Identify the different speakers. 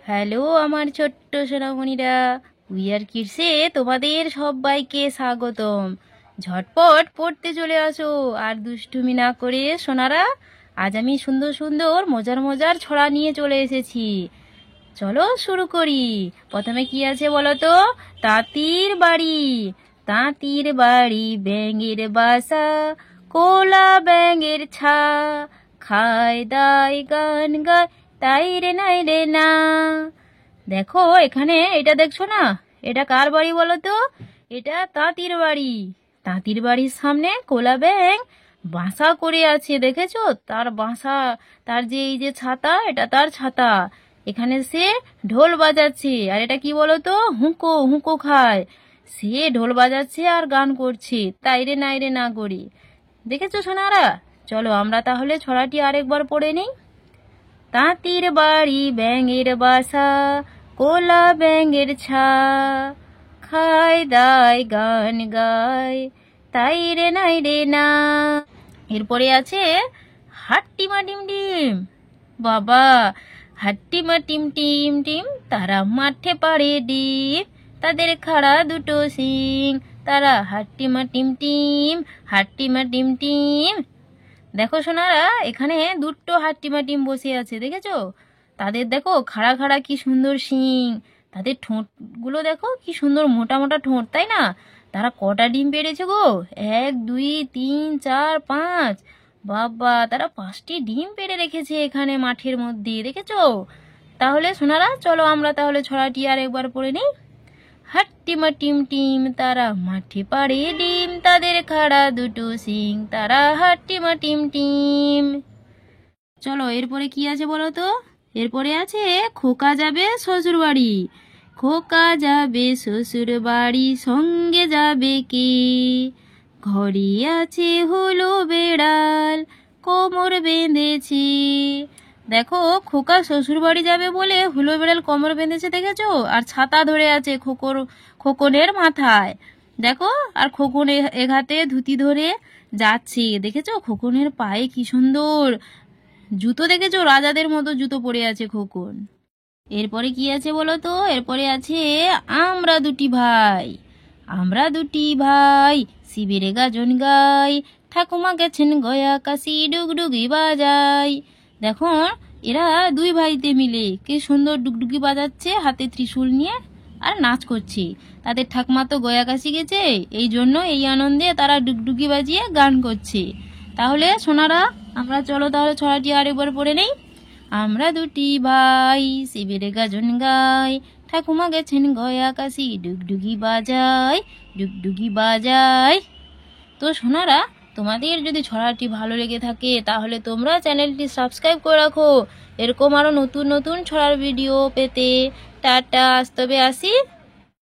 Speaker 1: Hello আমার ছোট্ট সোনামণিরা, উই আর কিডসে তোমাদের সবাইকে স্বাগতম। ঝটপট পড়তে চলে আসো আর দুষ্টুমি না করে সোনারা। আজ আমি সুন্দর সুন্দর মজার মজার ছড়া নিয়ে চলে এসেছি। চলো শুরু করি। প্রথমে কি আছে বলো তো? তাঁতির বাড়ি। তাঁতির বাড়ি ব্যাঙের বাসা, কোলা ব্যাঙের ছা, খায় দায় গান গায় তাই রে নাই রে না। দেখো এখানে এটা দেখছো না? এটা কার বাড়ি বলো তো? এটা তাঁতির বাড়ি। তাঁতির বাড়ির সামনে কোলা ব্যাঙ বাসা করে আছে, দেখেছো? তার বাসা, তার যে এই যে ছাতা, এটা তার ছাতা। এখানে সে ঢোল বাজাচ্ছে। আর এটা কি বলো তো? হুঁকো হুঁকো খায়। সে ঢোল বাজাচ্ছে আর গান করছে তাই রে নাই রে না করে। দেখেছো সোনারা? চলো আমরা তাহলে ছড়াটি আরেকবার পড়ে নিই। তাঁতির বাড়ি ব্যাঙের বাসা, কোলা ব্যাঙের ছা, খায় দায় গান গায় তাই রে নাই রে না। এরপরে আছে হাট্টিমা টিম টিম। বাবা, হাট্টিমা টিম টিম টিম, তারা মাঠে পাড়ে ডিম, তাদের খাড়া দুটো শিং, তারা হাট্টিমা টিম টিম, হাট্টিমা টিম টিম। দেখো সোনারা, এখানে দুটো হাট্টিমা টিম বসে আছে, দেখেছো? তাদের দেখো খাড়া খাড়া কি সুন্দর শিং, তাদের ঠোঁটগুলো দেখো কি সুন্দর মোটা মোটা ঠোঁট, তাই না? তারা কটা ডিম পেড়েছে গো? 1 2 3 4 5। বাবা, তারা 5টি ডিম পেড়ে রেখেছে এখানে মাঠের মধ্যে, দেখেছো? তাহলে সোনারা চলো আমরা তাহলে ছড়াটি আর একবার পড়ে নিই। হাট্টিমা টিম টিম, তারা মাঠে পাড়ে ডিম, তাদের খাড়া দুটো শিং, তারা হাট্টিমা টিম টিম। চলো এরপরে কি আছে বলো তো? এরপরে আছে খোকা যাবে শ্বশুর বাড়ি। খোকা যাবে শ্বশুর বাড়ি, সঙ্গে যাবে কে? ঘরে আছে হলো বেড়াল, কোমর বেঁধেছে। দেখো খোকা শ্বশুর বাড়ি যাবে বলে হুলো বেড়াল কোমর বেঁধেছে, দেখেছো? আর ছাতা ধরে আছে খোকনের মাথায়, দেখো। আর খোকন এক হাতে ধুতি ধরে যাচ্ছে, দেখেছো? খোকনের পায়ে কি সুন্দর জুতো, দেখেছো? রাজাদের মতো জুতো পরে আছে খোকন। এরপরে কি আছে বলো তো? এরপরে আছে আমরা দুটি ভাই। আমরা দুটি ভাই শিবের গাজন গাই, ঠাকুমা গেছেন গয়া কাশি, ডুগডুগি বাজাই। দেখো এরা দুই ভাইতে মিলে কি সুন্দর ডুগডুগি বাজাচ্ছে হাতে ত্রিশূল নিয়ে আর নাচ করছে। তাদের ঠাকুমা তো গয়া কাশি গেছে, এই জন্য এই আনন্দে তারা ডুগডুগি বাজিয়ে গান করছে। তাহলে সোনারা আমরা চলো তাহলে ছড়াটি আরেকবার পড়ে নেই। আমরা দুটি ভাই শিবের গাজন গাই, ঠাকুমা গেছেন গয়া কাশি, ডুগডুগি বাজায়, ডুগডুগি বাজায়। তো সোনারা, তোমাদের যদি ছড়াটি ভালো লেগে থাকে তাহলে তোমরা চ্যানেলটি সাবস্ক্রাইব করে রাখো এরকম আরো নতুন নতুন ছড়ার ভিডিও পেতে। টাটা, আজ তবে আসি।